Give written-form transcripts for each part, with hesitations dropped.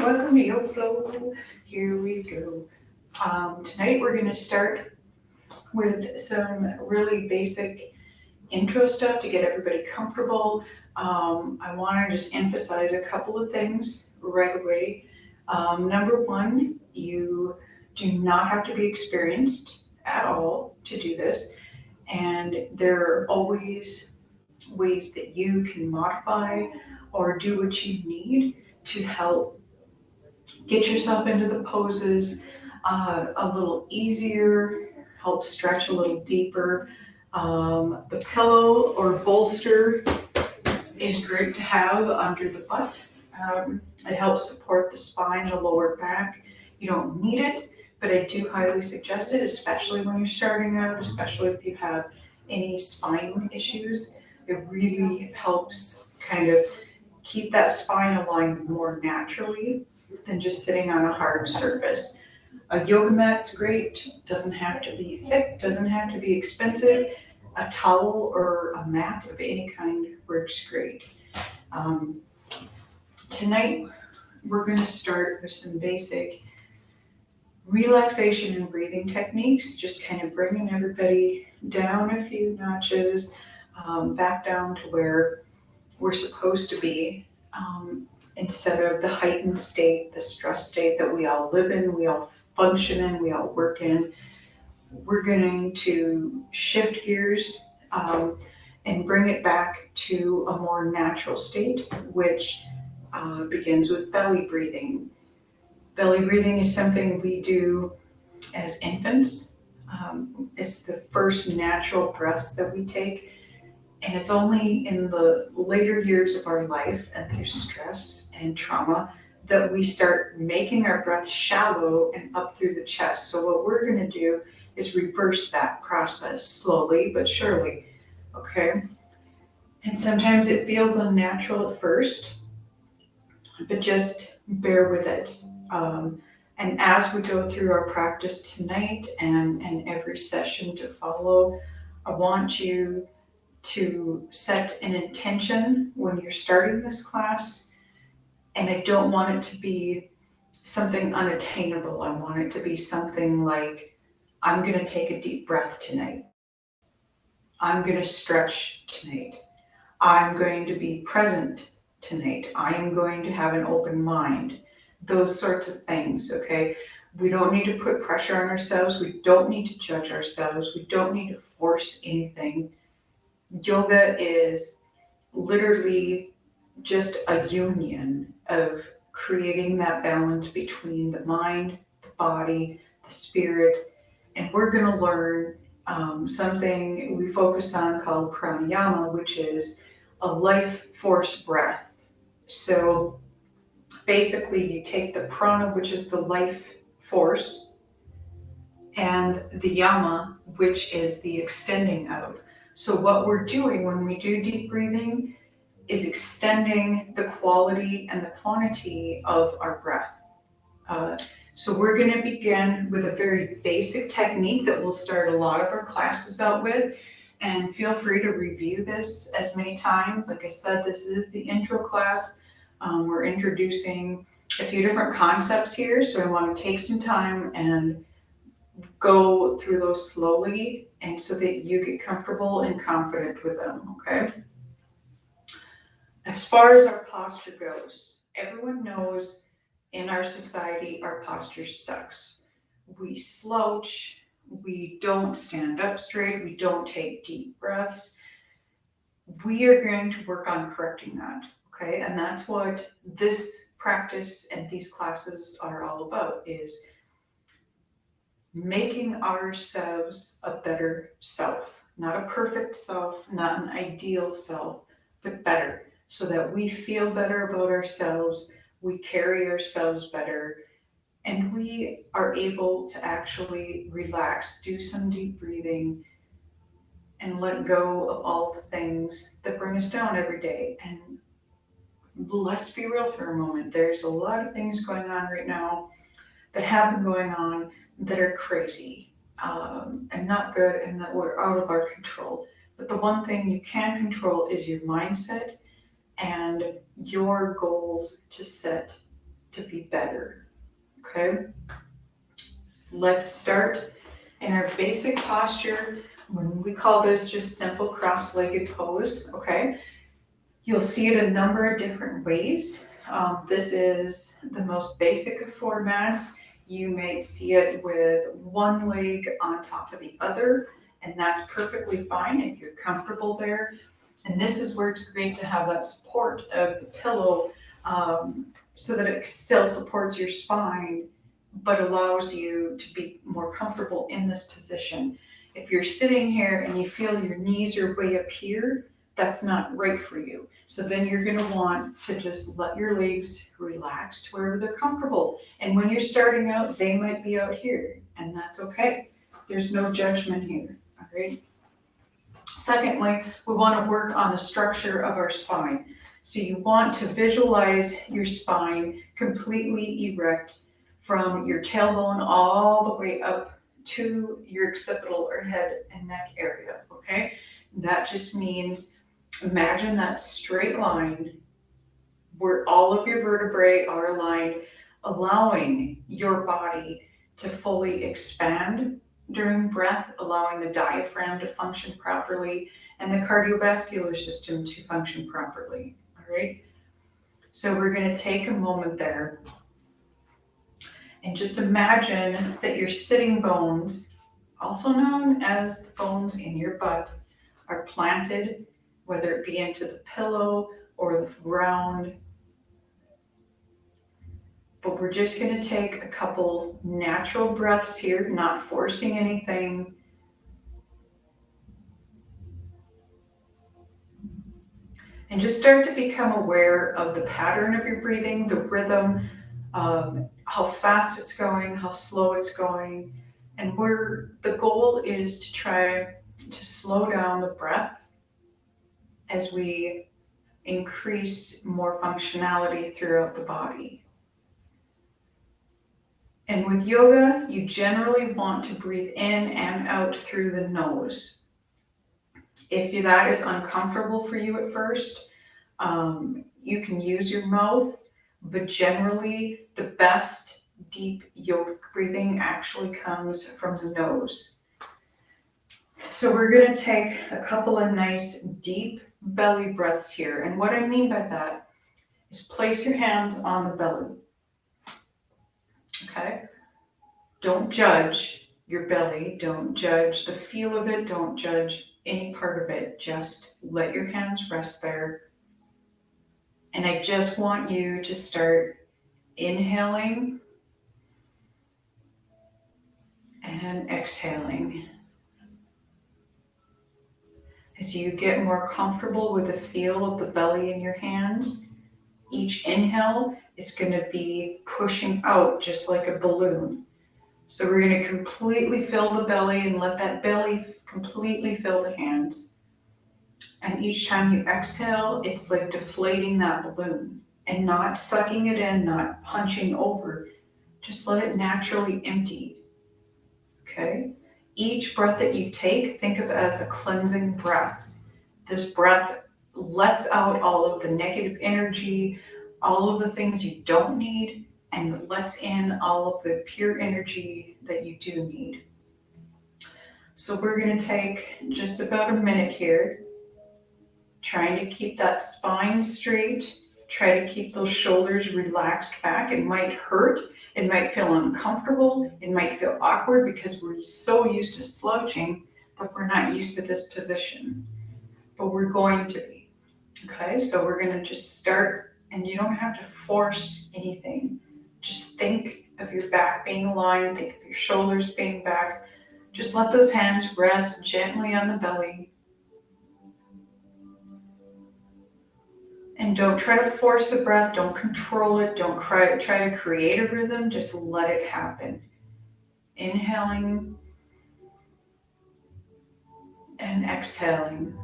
welcome to Yoga Flow. Here we go. Tonight we're going to start with some really basic intro stuff to get everybody comfortable. I want to just emphasize a couple of things right away. Number one, you do not have to be experienced at all to do this, and there are always ways that you can modify or do what you need to help get yourself into the poses a little easier, help stretch a little deeper. The pillow or bolster is great to have under the butt. It helps support the spine, the lower back. You don't need it, but I do highly suggest it, especially when you're starting out, especially if you have any spine issues. It really helps kind of keep that spine aligned more naturally than just sitting on a hard surface. A yoga mat's great, doesn't have to be thick, doesn't have to be expensive. A towel or a mat of any kind works great. Um, Tonight, we're going to start with some basic relaxation and breathing techniques, just kind of bringing everybody down a few notches, back down to where we're supposed to be, instead of the heightened state, the stress state that we all live in, we all function in, we all work in. We're going to shift gears and bring it back to a more natural state, which begins with belly breathing. Belly breathing is something we do as infants. It's the first natural breaths that we take. And it's only in the later years of our life and through stress and trauma that we start making our breath shallow and up through the chest. So what we're going to do is reverse that process slowly but surely, okay? And sometimes it feels unnatural at first, but just bear with it. And as we go through our practice tonight and every session to follow, I want you to set an intention when you're starting this class. And I don't want it to be something unattainable. I want it to be something like, I'm going to take a deep breath tonight. I'm going to stretch tonight. I'm going to be present tonight. I am going to have an open mind. Those sorts of things, okay? We don't need to put pressure on ourselves. We don't need to judge ourselves. We don't need to force anything. Yoga is literally just a union of creating that balance between the mind, the body, the spirit, and we're going to learn something we focus on called pranayama, which is a life force breath. So basically you take the prana, which is the life force, and the yama, which is the extending of. So what we're doing when we do deep breathing is extending the quality and the quantity of our breath. So we're going to begin with a very basic technique that we'll start a lot of our classes out with. And feel free to review this as many times. Like I said, this is the intro class. We're introducing a few different concepts here. So I want to take some time and go through those slowly and so that you get comfortable and confident with them, okay? As far as our posture goes, everyone knows in our society our posture sucks. We slouch, we don't stand up straight, we don't take deep breaths. We are going to work on correcting that, okay? And that's what this practice and these classes are all about, is making ourselves a better self. Not a perfect self, not an ideal self, but better, so that we feel better about ourselves, we carry ourselves better, and we are able to actually relax, do some deep breathing, and let go of all the things that bring us down every day. And let's be real for a moment. There's a lot of things going on right now that have been going on that are crazy, and not good, and that were out of our control. But the one thing you can control is your mindset and your goals to set to be better. Okay? Let's start in our basic posture. When we call this just simple cross-legged pose, okay? You'll see it a number of different ways. This is the most basic of formats. You might see it with one leg on top of the other, and that's perfectly fine if you're comfortable there. And this is where it's great to have that support of the pillow, so that it still supports your spine, but allows you to be more comfortable in this position. If you're sitting here and you feel your knees are way up here, that's not right for you. So then you're going to want to just let your legs relax to wherever they're comfortable. And when you're starting out, they might be out here, and that's okay. There's no judgment here, all right? Secondly, we want to work on the structure of our spine. So you want to visualize your spine completely erect from your tailbone all the way up to your occipital or head and neck area, okay? That just means imagine that straight line where all of your vertebrae are aligned, allowing your body to fully expand during breath, allowing the diaphragm to function properly and the cardiovascular system to function properly. All right. So we're going to take a moment there and just imagine that your sitting bones, also known as the bones in your butt, are planted, whether it be into the pillow or the ground. But we're just going to take a couple natural breaths here, not forcing anything. And just start to become aware of the pattern of your breathing, the rhythm, how fast it's going, how slow it's going. And where the goal is to try to slow down the breath as we increase more functionality throughout the body. And with yoga, you generally want to breathe in and out through the nose. If that is uncomfortable for you at first, you can use your mouth, but generally the best deep yogic breathing actually comes from the nose. So we're going to take a couple of nice deep belly breaths here. And what I mean by that is place your hands on the belly. Okay? Don't judge your belly. Don't judge the feel of it. Don't judge any part of it. Just let your hands rest there. And I just want you to start inhaling and exhaling. As you get more comfortable with the feel of the belly in your hands, each inhale is going to be pushing out just like a balloon. So we're going to completely fill the belly and let that belly completely fill the hands. And each time you exhale, it's like deflating that balloon and not sucking it in, not punching over. Just let it naturally empty. Okay? Each breath that you take, think of it as a cleansing breath. This breath lets out all of the negative energy, all of the things you don't need, and lets in all of the pure energy that you do need. So we're going to take just about a minute here, trying to keep that spine straight. Try to keep those shoulders relaxed back. It might hurt. It might feel uncomfortable. It might feel awkward because we're so used to slouching that we're not used to this position. But we're going to be. Okay, so we're going to just start, and you don't have to force anything. Just think of your back being aligned. Think of your shoulders being back. Just let those hands rest gently on the belly. And don't try to force the breath. Don't control it. Don't try to create a rhythm. Just let it happen. Inhaling and exhaling.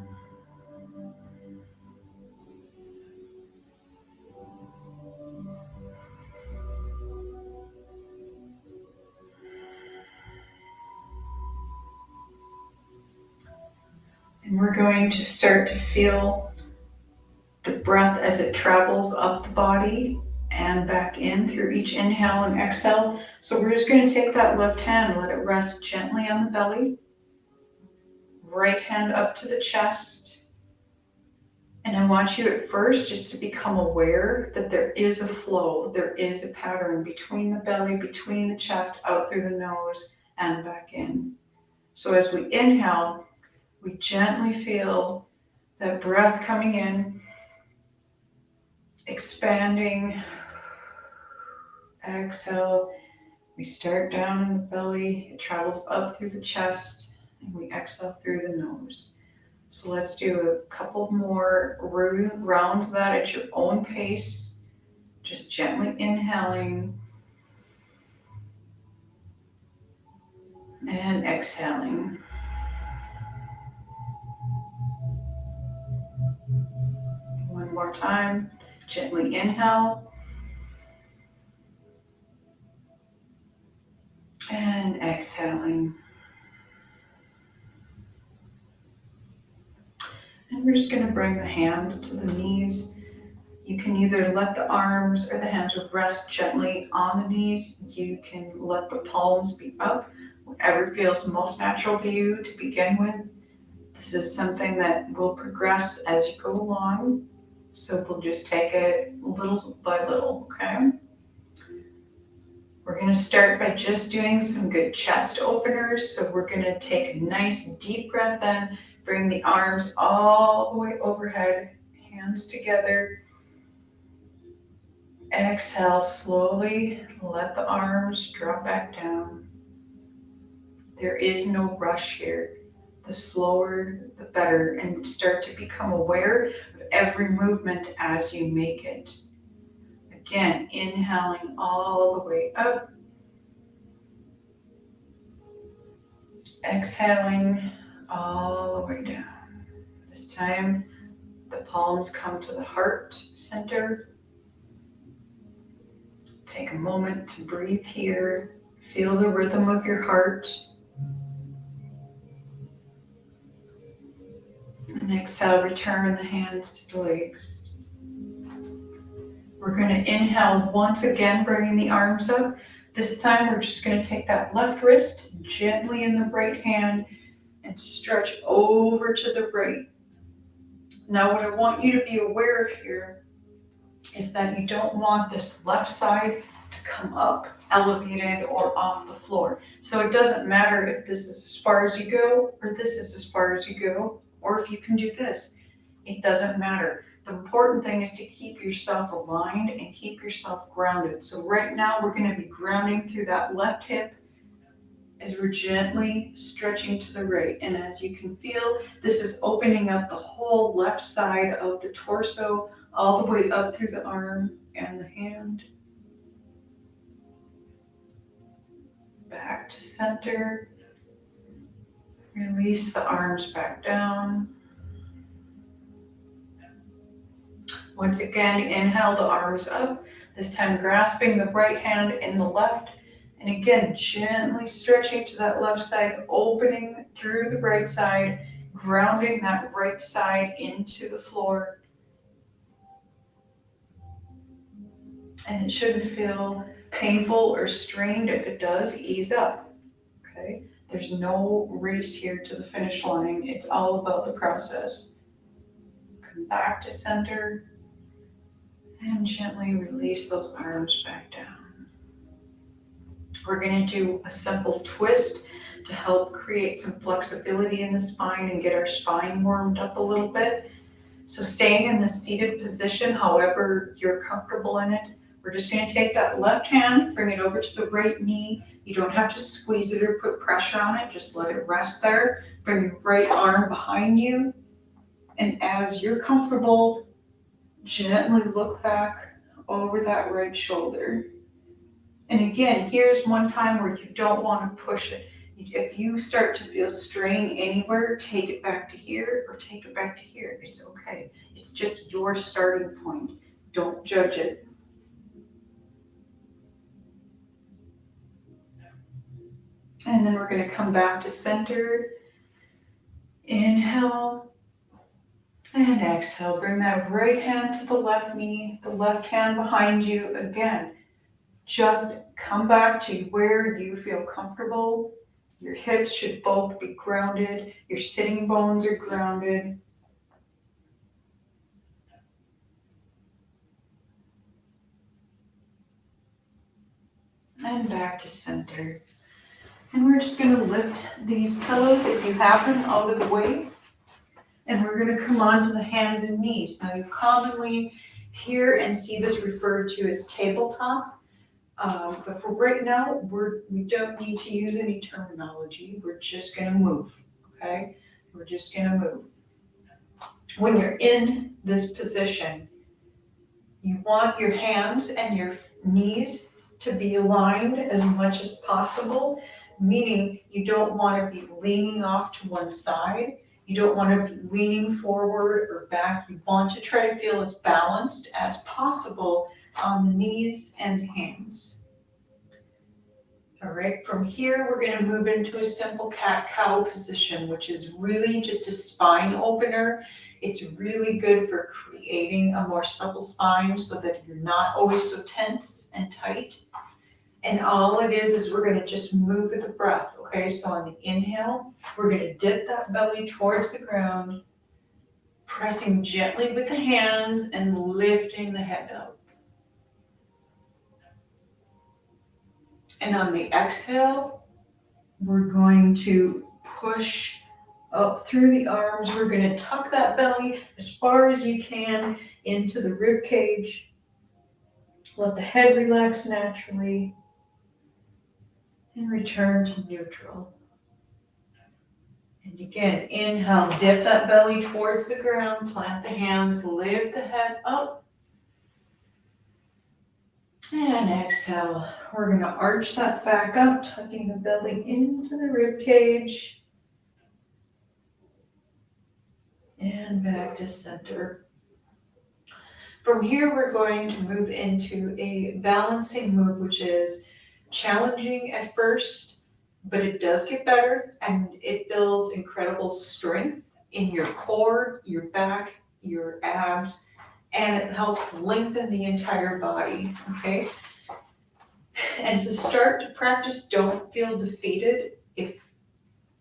And we're going to start to feel the breath as it travels up the body and back in through each inhale and exhale. So we're just going to take that left hand, let it rest gently on the belly, right hand up to the chest. And I want you at first just to become aware that there is a flow, there is a pattern between the belly, between the chest, out through the nose, and back in. So as we inhale, we gently feel that breath coming in, expanding. Exhale, we start down in the belly, it travels up through the chest, and we exhale through the nose. So let's do a couple more rounds of that at your own pace. Just gently inhaling and exhaling. One more time. Gently inhale and exhaling. And we're just going to bring the hands to the knees. You can either let the arms or the hands rest gently on the knees. You can let the palms be up, whatever feels most natural to you to begin with. This is something that will progress as you go along. So we'll just take it little by little, okay? We're going to start by just doing some good chest openers. So we're going to take a nice deep breath in, bring the arms all the way overhead, hands together. Exhale slowly, let the arms drop back down. There is no rush here. The slower, the better, and start to become aware of every movement as you make it. Again, inhaling all the way up. Exhaling all the way down. This time, the palms come to the heart center. Take a moment to breathe here. Feel the rhythm of your heart. And exhale, return the hands to the legs. We're going to inhale once again, bringing the arms up. This time we're just going to take that left wrist gently in the right hand and stretch over to the right. Now what I want you to be aware of here is that you don't want this left side to come up, elevated, or off the floor. So it doesn't matter if this is as far as you go or this is as far as you go, or if you can do this. It doesn't matter. The important thing is to keep yourself aligned and keep yourself grounded. So right now we're going to be grounding through that left hip as we're gently stretching to the right. And as you can feel, this is opening up the whole left side of the torso, all the way up through the arm and the hand. Back to center. Release the arms back down. Once again, inhale the arms up, this time grasping the right hand in the left. And again, gently stretching to that left side, opening through the right side, grounding that right side into the floor. And it shouldn't feel painful or strained. If it does, ease up, okay? There's no race here to the finish line. It's all about the process. Come back to center. And gently release those arms back down. We're going to do a simple twist to help create some flexibility in the spine and get our spine warmed up a little bit. So staying in the seated position, however you're comfortable in it, we're just going to take that left hand, bring it over to the right knee. You don't have to squeeze it or put pressure on it. Just let it rest there. Bring your right arm behind you. And as you're comfortable, gently look back over that right shoulder. And again, here's one time where you don't want to push it. If you start to feel strain anywhere, take it back to here or take it back to here. It's okay. It's just your starting point. Don't judge it. And then we're going to come back to center. Inhale. And exhale, bring that right hand to the left knee, the left hand behind you. Again, just come back to where you feel comfortable. Your hips should both be grounded. Your sitting bones are grounded. And back to center. And we're just going to lift these pillows, if you have them, out of the way. And we're going to come onto the hands and knees. Now, you commonly hear and see this referred to as tabletop. But for right now, we don't need to use any terminology. We're just going to move, okay? We're just going to move. When you're in this position, you want your hands and your knees to be aligned as much as possible, meaning you don't want to be leaning off to one side. You don't want to be leaning forward or back. You want to try to feel as balanced as possible on the knees and hands. All right, from here, we're going to move into a simple cat-cow position, which is really just a spine opener. It's really good for creating a more supple spine so that you're not always so tense and tight. And all it is we're going to just move with the breath, okay? So on the inhale, we're going to dip that belly towards the ground, pressing gently with the hands and lifting the head up. And on the exhale, we're going to push up through the arms. We're going to tuck that belly as far as you can into the rib cage. Let the head relax naturally and return to neutral. And again, inhale, dip that belly towards the ground, plant the hands, lift the head up. And exhale, we're going to arch that back up, tucking the belly into the rib cage. And back to center. From here, we're going to move into a balancing move, which is challenging at first, but it does get better and it builds incredible strength in your core, your back, your abs, and it helps lengthen the entire body, okay? And to start to practice, don't feel defeated if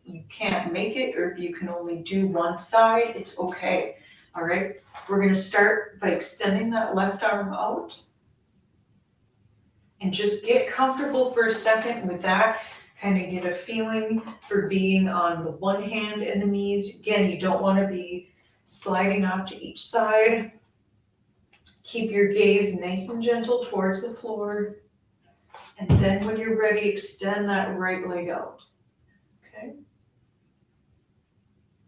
you can't make it or if you can only do one side, it's okay, all right? We're gonna start by extending that left arm out and just get comfortable for a second with that. Kind of get a feeling for being on the one hand and the knees. Again, you don't wanna be sliding off to each side. Keep your gaze nice and gentle towards the floor. And then when you're ready, extend that right leg out, okay?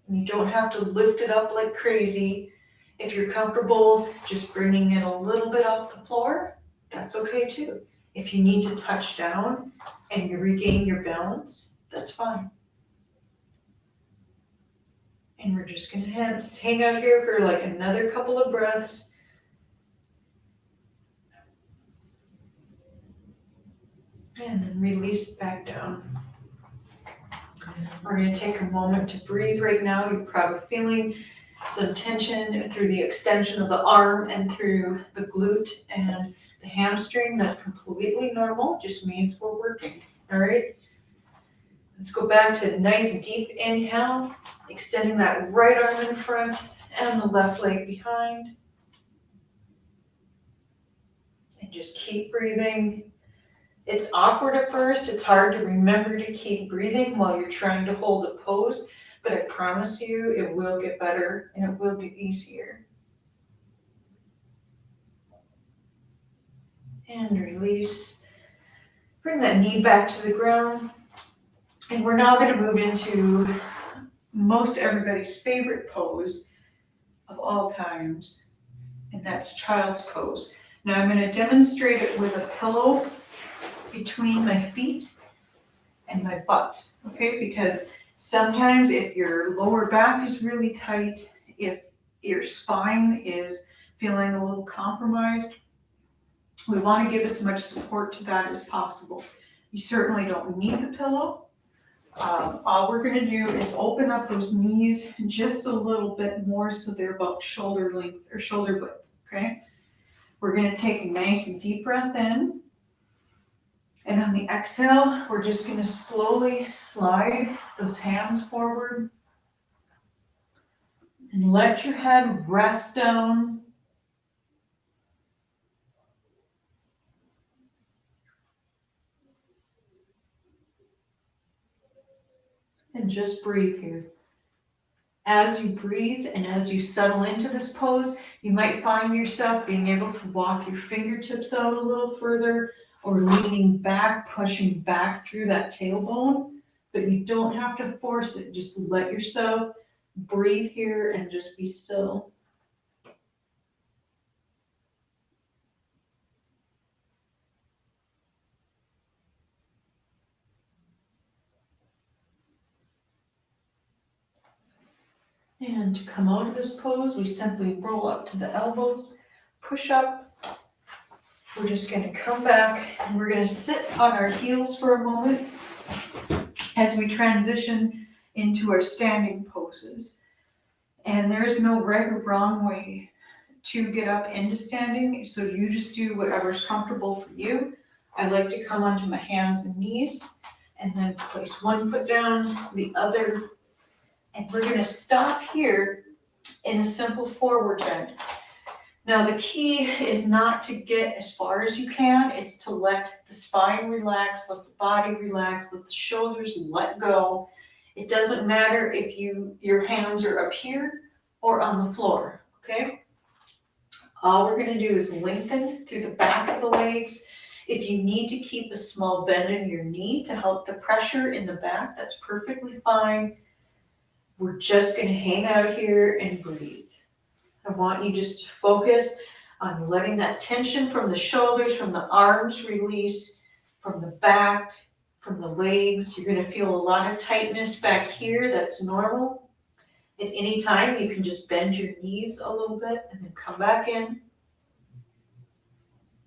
And you don't have to lift it up like crazy. If you're comfortable just bringing it a little bit off the floor, that's okay too. If you need to touch down and you regain your balance, that's fine. And we're just gonna hang out here for like another couple of breaths. And then release back down. We're going to take a moment to breathe right now. You're probably feeling some tension through the extension of the arm and through the glute and the hamstring. That's completely normal. Just means we're working. All right. Let's go back to a nice deep inhale, extending that right arm in front and the left leg behind. And just keep breathing. It's awkward at first. It's hard to remember to keep breathing while you're trying to hold a pose, but I promise you it will get better and it will be easier. And release. Bring that knee back to the ground. And we're now going to move into most everybody's favorite pose of all times, and that's child's pose. Now I'm going to demonstrate it with a pillow between my feet and my butt, okay? Because sometimes if your lower back is really tight, if your spine is feeling a little compromised, we want to give as much support to that as possible. You certainly don't need the pillow, All we're gonna do is open up those knees just a little bit more so they're about shoulder length or shoulder width, okay? We're gonna take a nice deep breath in. And on the exhale, we're just gonna slowly slide those hands forward and let your head rest down. And just breathe here. As you breathe and as you settle into this pose, you might find yourself being able to walk your fingertips out a little further or leaning back, pushing back through that tailbone, but you don't have to force it. Just let yourself breathe here and just be still. And to come out of this pose, we simply roll up to the elbows, push up. We're just going to come back and we're going to sit on our heels for a moment as we transition into our standing poses. And there is no right or wrong way to get up into standing, so you just do whatever's comfortable for you. I like to come onto my hands and knees and then place one foot down, the other. And we're going to stop here in a simple forward bend. Now the key is not to get as far as you can, it's to let the spine relax, let the body relax, let the shoulders let go. It doesn't matter if your hands are up here or on the floor, okay? All we're going to do is lengthen through the back of the legs. If you need to keep a small bend in your knee to help the pressure in the back, that's perfectly fine. We're just going to hang out here and breathe. I want you just to focus on letting that tension from the shoulders, from the arms release, from the back, from the legs. You're going to feel a lot of tightness back here. That's normal. At any time, you can just bend your knees a little bit and then come back in.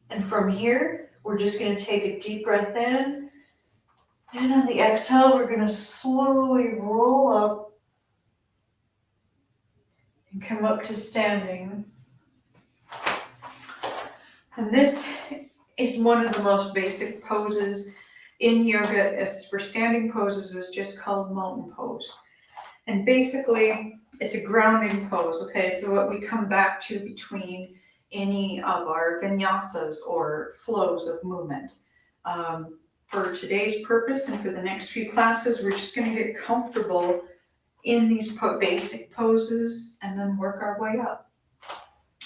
And from here, we're just going to take a deep breath in. And on the exhale, we're going to slowly roll up and come up to standing. And this is one of the most basic poses in yoga. As for standing poses, is just called mountain pose. And basically, it's a grounding pose, okay? It's what we come back to between any of our vinyasas or flows of movement. For today's purpose and for the next few classes, we're just going to get comfortable in these basic poses and then work our way up.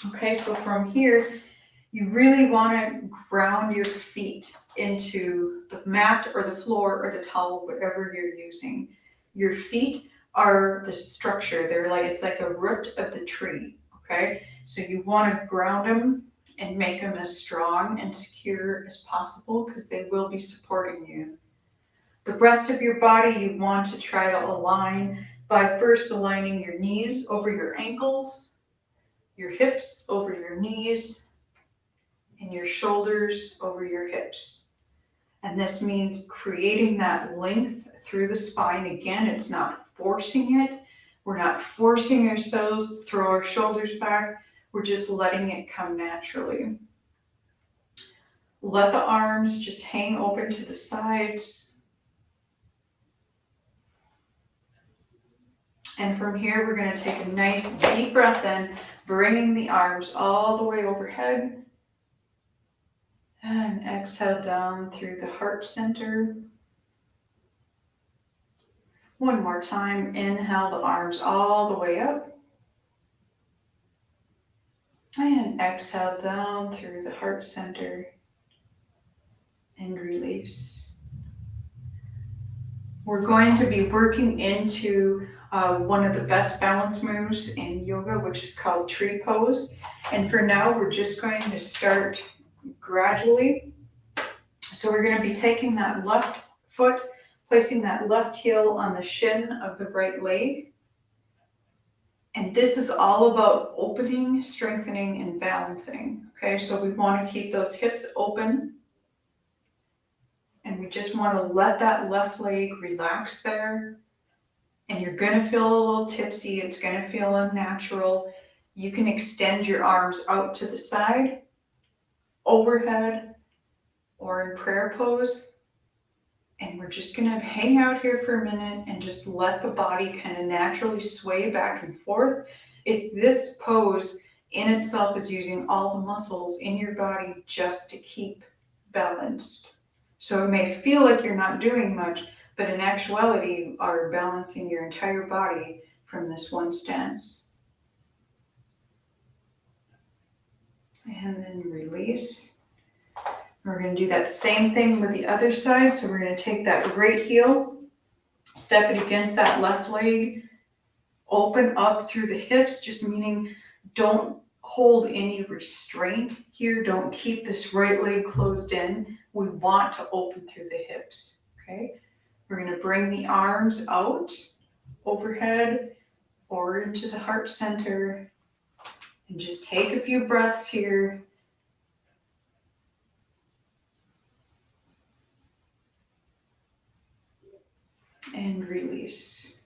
Okay, so from here, you really want to ground your feet into the mat or the floor or the towel, whatever you're using. Your feet are the structure. It's like a root of the tree, okay? So you want to ground them and make them as strong and secure as possible because they will be supporting you. The rest of your body, you want to try to align by first aligning your knees over your ankles, your hips over your knees, and your shoulders over your hips. And this means creating that length through the spine. Again, it's not forcing it. We're not forcing ourselves to throw our shoulders back. We're just letting it come naturally. Let the arms just hang open to the sides. And from here, we're going to take a nice deep breath in, bringing the arms all the way overhead. And exhale down through the heart center. One more time, inhale the arms all the way up. And exhale down through the heart center and release. We're going to be working into one of the best balance moves in yoga, which is called tree pose. And for now, we're just going to start gradually. So we're going to be taking that left foot, placing that left heel on the shin of the right leg. And this is all about opening, strengthening, and balancing. Okay, so we want to keep those hips open. And we just want to let that left leg relax there. And you're going to feel a little tipsy. It's going to feel unnatural. You can extend your arms out to the side, overhead, or in prayer pose. And we're just going to hang out here for a minute and just let the body kind of naturally sway back and forth. It's this pose in itself is using all the muscles in your body just to keep balanced. So it may feel like you're not doing much, but in actuality, you are balancing your entire body from this one stance. And then release. We're going to do that same thing with the other side. So we're going to take that right heel, step it against that left leg, open up through the hips, just meaning don't hold any restraint here. Don't keep this right leg closed in. We want to open through the hips, okay? We're going to bring the arms out, overhead, or into the heart center, and just take a few breaths here. And release.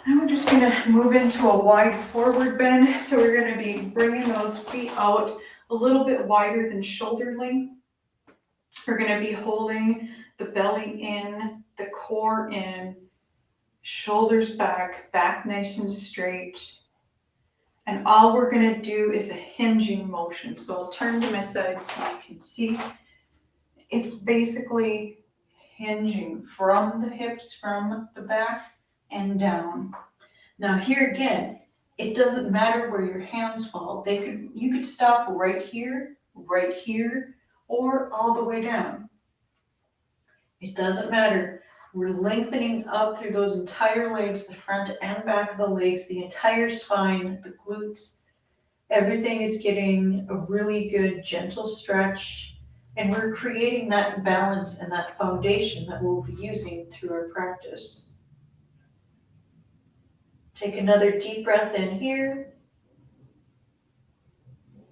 Now we're just going to move into a wide forward bend. So we're going to be bringing those feet out a little bit wider than shoulder length. We're going to be holding the belly in, the core in, shoulders back, back nice and straight. And all we're going to do is a hinging motion. So I'll turn to my side so you can see. It's basically hinging from the hips, from the back and down. Now here again, it doesn't matter where your hands fall. You could stop right here, or all the way down. It doesn't matter. We're lengthening up through those entire legs, the front and back of the legs, the entire spine, the glutes. Everything is getting a really good gentle stretch. And we're creating that balance and that foundation that we'll be using through our practice. Take another deep breath in here.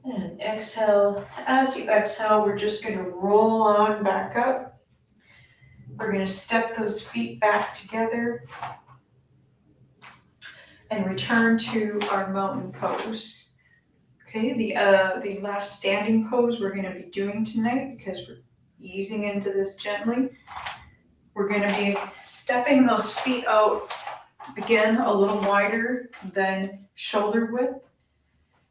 And exhale. As you exhale, we're just going to roll on back up. We're going to step those feet back together and return to our mountain pose. Okay, the last standing pose we're going to be doing tonight, because we're easing into this gently. We're going to be stepping those feet out, again, a little wider than shoulder width.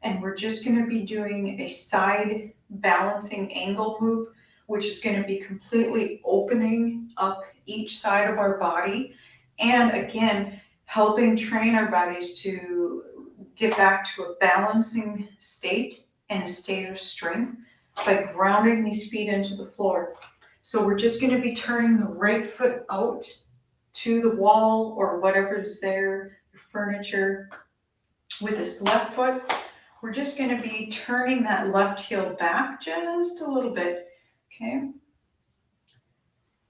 And we're just going to be doing a side balancing angle move, which is going to be completely opening up each side of our body. And again, helping train our bodies to get back to a balancing state and a state of strength by grounding these feet into the floor. So we're just going to be turning the right foot out to the wall or whatever is there, your furniture. With this left foot, we're just going to be turning that left heel back just a little bit, okay?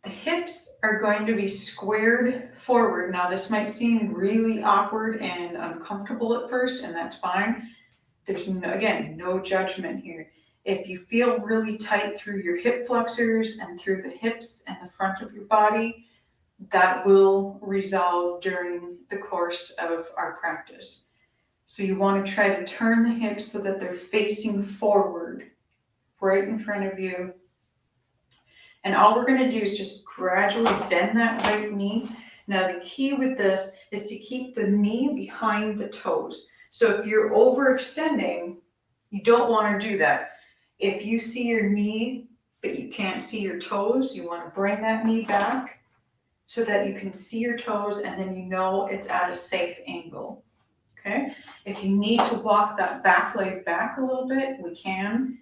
The hips are going to be squared forward. Now this might seem really awkward and uncomfortable at first, and that's fine. There's, no judgment here. If you feel really tight through your hip flexors and through the hips and the front of your body, that will resolve during the course of our practice. So you want to try to turn the hips so that they're facing forward, right in front of you. And all we're going to do is just gradually bend that right knee. Now the key with this is to keep the knee behind the toes. So if you're overextending, you don't want to do that. If you see your knee, but you can't see your toes, you want to bring that knee back so that you can see your toes, and then you know it's at a safe angle. Okay? If you need to walk that back leg back a little bit, we can.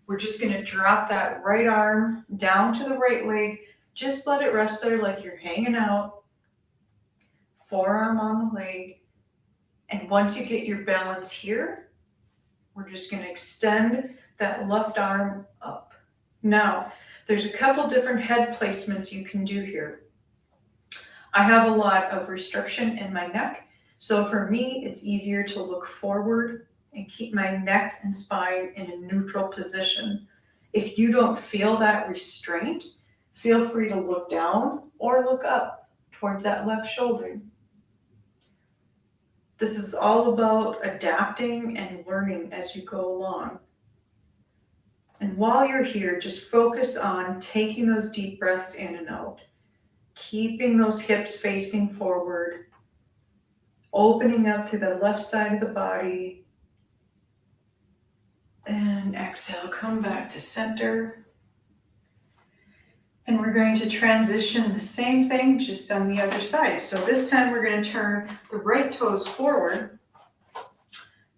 We're just going to drop that right arm down to the right leg. Just let it rest there like you're hanging out. Forearm on the leg. And once you get your balance here, we're just going to extend that left arm up. Now, there's a couple different head placements you can do here. I have a lot of restriction in my neck. So for me, it's easier to look forward and keep my neck and spine in a neutral position. If you don't feel that restraint, Feel free to look down or look up towards that left shoulder. This is all about adapting and learning as you go along. And while you're here, just focus on taking those deep breaths in and out, keeping those hips facing forward, opening up to the left side of the body, and exhale, come back to center. And we're going to transition the same thing just on the other side. So this time we're going to turn the right toes forward,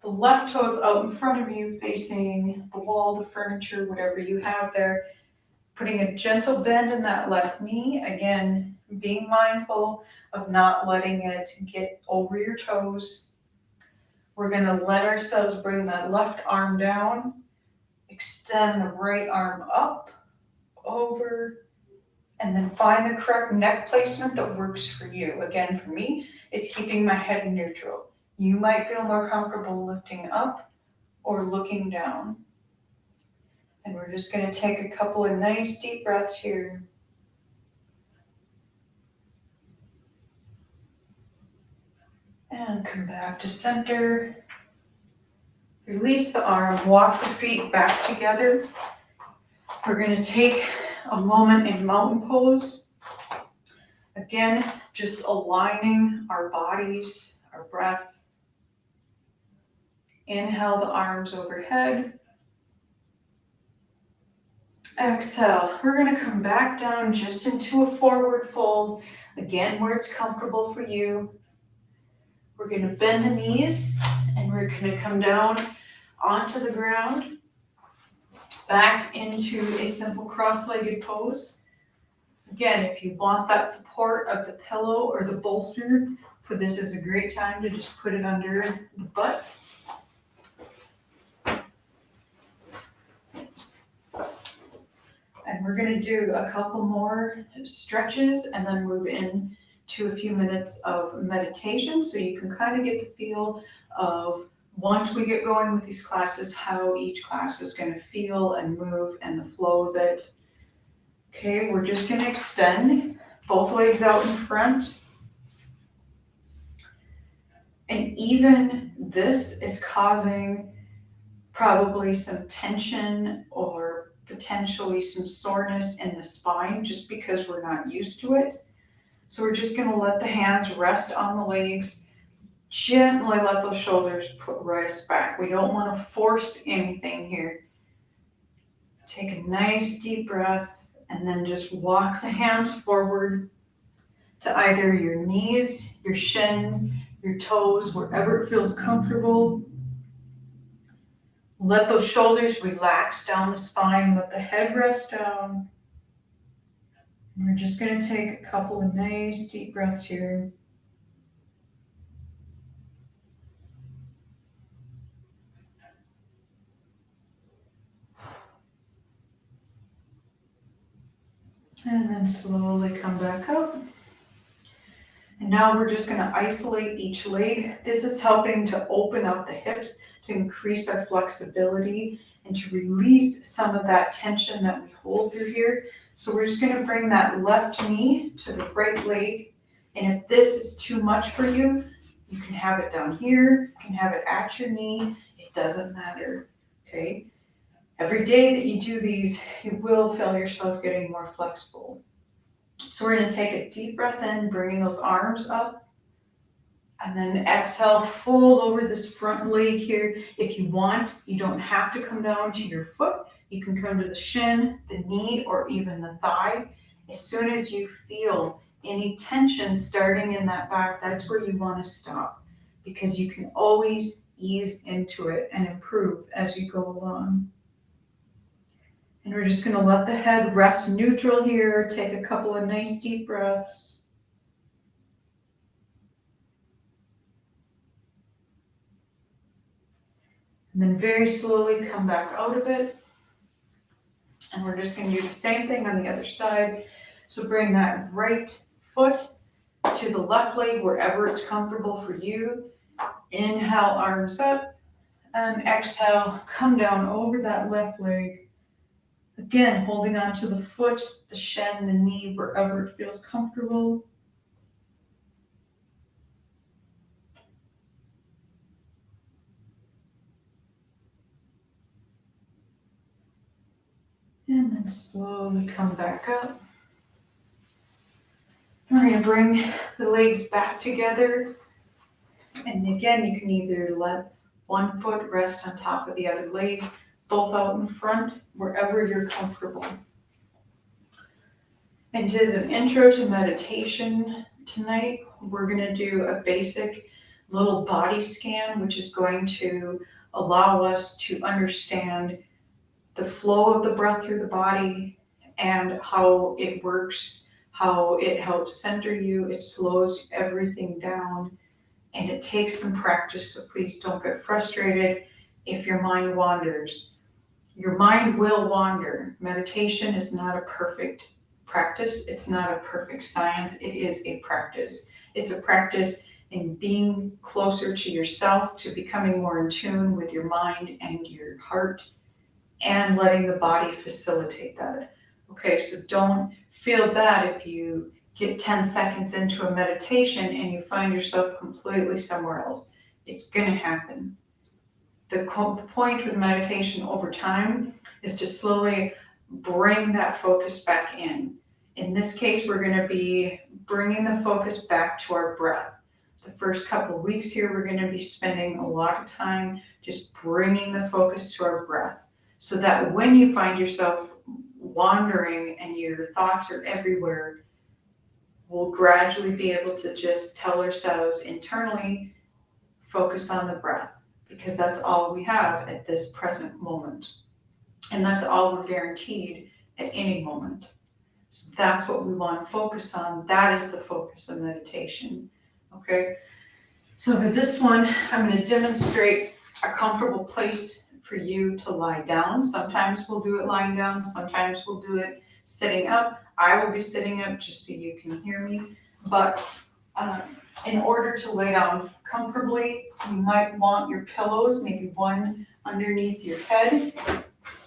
the left toes out in front of you facing the wall, the furniture, whatever you have there. Putting a gentle bend in that left knee. Again, being mindful of not letting it get over your toes. We're going to let ourselves bring that left arm down. Extend the right arm up, over, and then find the correct neck placement that works for you. Again, for me, it's keeping my head neutral. You might feel more comfortable lifting up or looking down. And we're just going to take a couple of nice deep breaths here. And come back to center. Release the arm, walk the feet back together. We're going to take a moment in mountain pose. Again, just aligning our bodies, our breath. Inhale the arms overhead. Exhale. We're going to come back down just into a forward fold. Again, where it's comfortable for you. We're going to bend the knees and we're going to come down onto the ground, back into a simple cross-legged pose. Again, if you want that support of the pillow or the bolster, for this is a great time to just put it under the butt. And we're going to do a couple more stretches and then move in to a few minutes of meditation so you can kind of get the feel of, once we get going with these classes, how each class is going to feel and move and the flow of it. Okay, we're just going to extend both legs out in front. And even this is causing probably some tension or potentially some soreness in the spine just because we're not used to it. So we're just going to let the hands rest on the legs. Gently let those shoulders rest back. We don't want to force anything here. Take a nice deep breath and then just walk the hands forward to either your knees, your shins, your toes, wherever it feels comfortable. Let those shoulders relax down the spine. Let the head rest down. And we're just going to take a couple of nice deep breaths here. And then slowly come back up. And now we're just going to isolate each leg. This is helping to open up the hips, to increase our flexibility, and to release some of that tension that we hold through here. So we're just going to bring that left knee to the right leg. And if this is too much for you, you can have it down here, you can have it at your knee. It doesn't matter, okay? Every day that you do these, you will feel yourself getting more flexible. So we're going to take a deep breath in, bringing those arms up. And then exhale, fold over this front leg here. If you want, you don't have to come down to your foot. You can come to the shin, the knee, or even the thigh. As soon as you feel any tension starting in that back, that's where you want to stop, because you can always ease into it and improve as you go along. And we're just going to let the head rest neutral here. Take a couple of nice deep breaths. And then very slowly come back out of it. And we're just going to do the same thing on the other side. So bring that right foot to the left leg, wherever it's comfortable for you. Inhale, arms up. And exhale, come down over that left leg. Again, holding on to the foot, the shin, the knee, wherever it feels comfortable. And then slowly come back up. We're going to bring the legs back together. And again, you can either let one foot rest on top of the other leg, both out in front, wherever you're comfortable. And as an intro to meditation tonight, we're going to do a basic little body scan, which is going to allow us to understand the flow of the breath through the body and how it works, how it helps center you, it slows everything down, and it takes some practice, so please don't get frustrated if your mind wanders. Your mind will wander. Meditation is not a perfect practice. It's not a perfect science. It is a practice. It's a practice in being closer to yourself, to becoming more in tune with your mind and your heart, and letting the body facilitate that. Okay, so don't feel bad if you get 10 seconds into a meditation and you find yourself completely somewhere else. It's going to happen. The point with meditation over time is to slowly bring that focus back in. In this case, we're going to be bringing the focus back to our breath. The first couple of weeks here, we're going to be spending a lot of time just bringing the focus to our breath, so that when you find yourself wandering and your thoughts are everywhere, we'll gradually be able to just tell ourselves internally, focus on the breath, because that's all we have at this present moment. And that's all we're guaranteed at any moment. So that's what we want to focus on. That is the focus of meditation. Okay? So for this one, I'm going to demonstrate a comfortable place for you to lie down. Sometimes we'll do it lying down. Sometimes we'll do it sitting up. I will be sitting up just so you can hear me. But in order to lay down comfortably, you might want your pillows, maybe one underneath your head.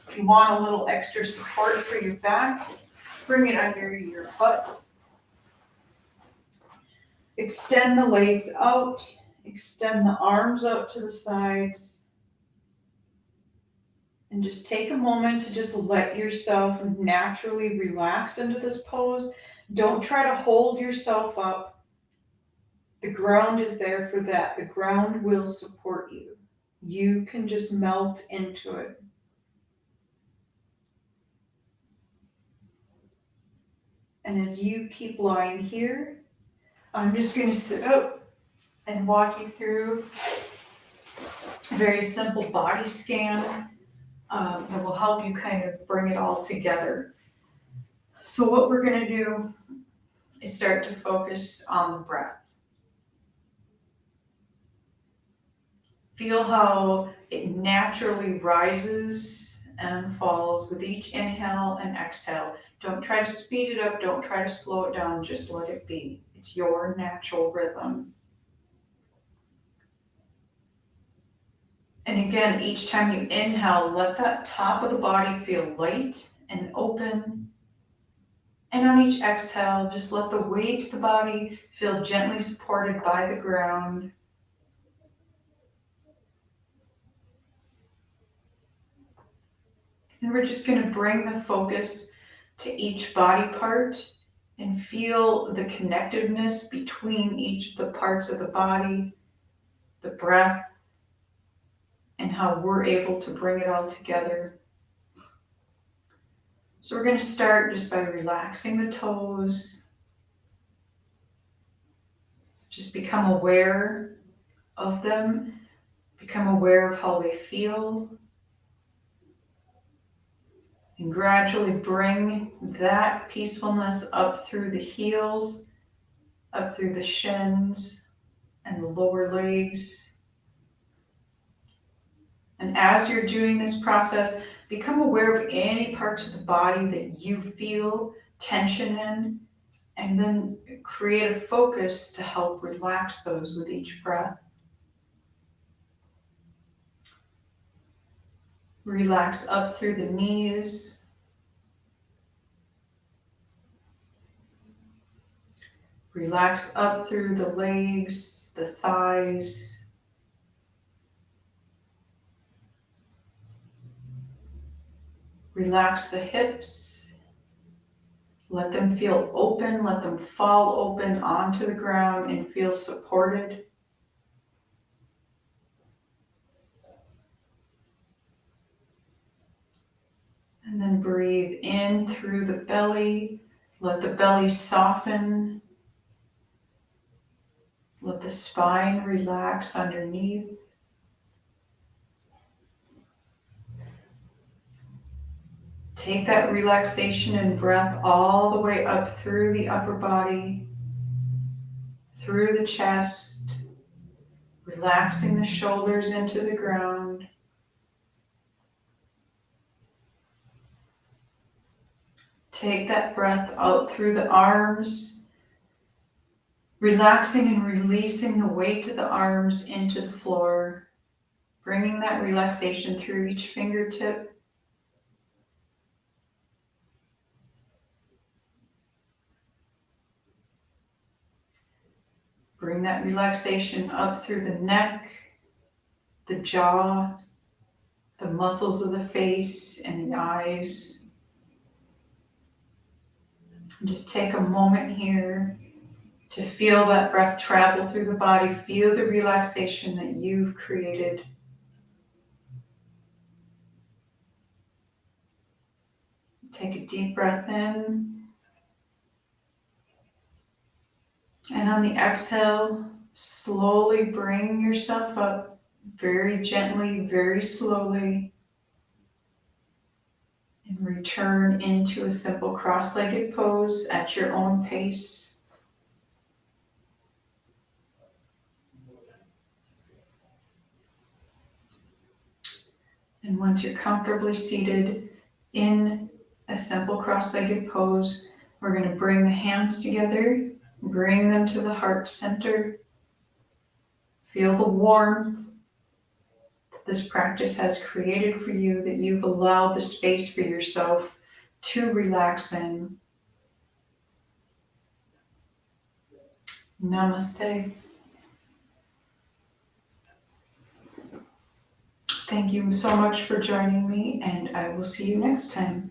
If you want a little extra support for your back, bring it under your butt. Extend the legs out, extend the arms out to the sides, and just take a moment to just let yourself naturally relax into this pose. Don't try to hold yourself up. The ground is there for that. The ground will support you. You can just melt into it. And as you keep lying here, I'm just going to sit up and walk you through a very simple body scan that will help you kind of bring it all together. So what we're going to do is start to focus on the breath. Feel how it naturally rises and falls with each inhale and exhale. Don't try to speed it up. Don't try to slow it down. Just let it be. It's your natural rhythm. And again, each time you inhale, let that top of the body feel light and open. And on each exhale, just let the weight of the body feel gently supported by the ground. And we're just going to bring the focus to each body part and feel the connectiveness between each of the parts of the body, the breath, and how we're able to bring it all together. So we're going to start just by relaxing the toes. Just become aware of them. Become aware of how they feel. And gradually bring that peacefulness up through the heels, up through the shins and the lower legs. And as you're doing this process, become aware of any parts of the body that you feel tension in, and then create a focus to help relax those with each breath. Relax up through the knees, Relax up through the legs, the thighs. Relax the hips. Let them feel open. Let them fall open onto the ground and feel supported. And then breathe in through the belly. Let the belly soften. Let the spine relax underneath. Take that relaxation and breath all the way up through the upper body, through the chest, relaxing the shoulders into the ground. Take that breath out through the arms, relaxing and releasing the weight of the arms into the floor, bringing that relaxation through each fingertip. Bring that relaxation up through the neck, the jaw, the muscles of the face and the eyes. And just take a moment here to feel that breath travel through the body. Feel the relaxation that you've created. Take a deep breath in. And on the exhale, slowly bring yourself up, very gently, very slowly. And return into a simple cross-legged pose at your own pace. And once you're comfortably seated in a simple cross-legged pose, we're going to bring the hands together, bring them to the heart center. Feel the warmth that this practice has created for you, that you've allowed the space for yourself to relax in. Namaste. Thank you so much for joining me, and I will see you next time.